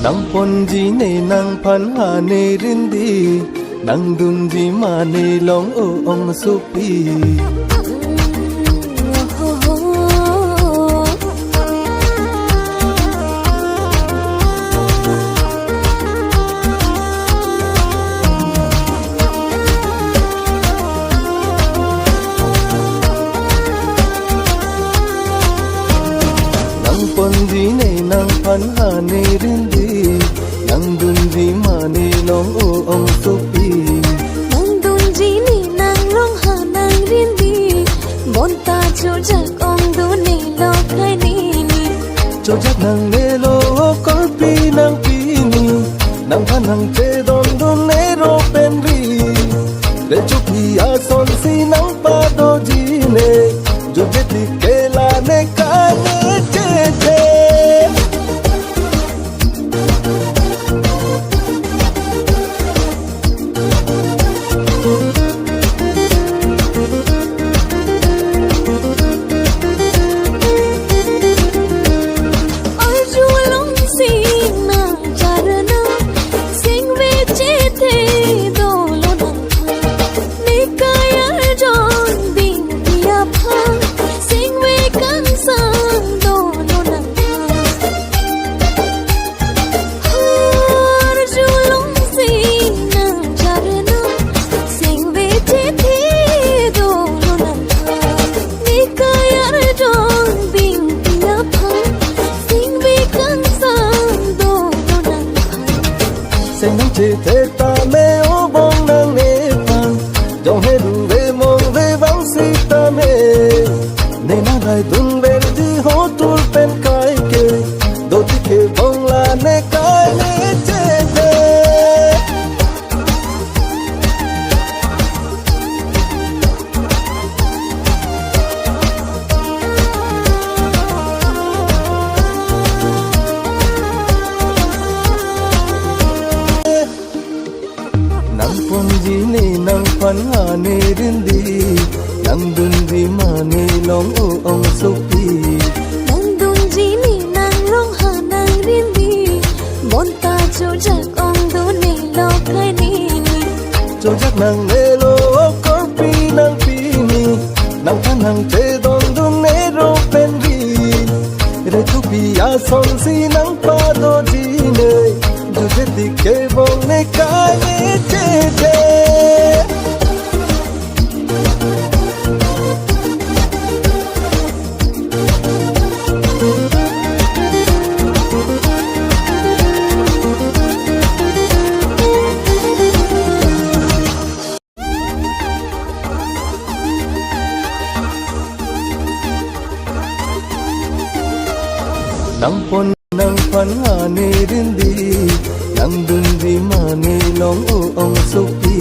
nang ponji ne nang phan ha ne rindi nang dunji ma ne long o ong supi ponji ne nang phan ha ne rindi nang dunji ma ne long o ong supi nang dunji ne nang long ha nang rindi bon ta cho jak ong du ne lo khai ni cho jak nang ne lo kol pi nang pi ni nang phan nang che don du ne ro pen ri de chu pi a son si nang pa do ji ne jo je ti ke la ne ka ne che che che te ta me o bong nang ne pang dong he du ve mong ve vang si ta me ne na dai dun ve di ho tul pen kai ke do ti ke bong la ne kai ne che te nang ponji ne nang phan ha ne rindi nang dunji ma ne long o ong supi nang dunji ne nang long ha nang rindi bon ta cho jak ong du ne lo khai ni cho jak nang ne lo kol pi ni nang phan nang che don du ne ro pen ri re chu pi a son si nang pa do ji ne jo je ti ke bong ne ka ne che che nang pon nang phan ha ne rindi nang dunji ma ne long o ong supi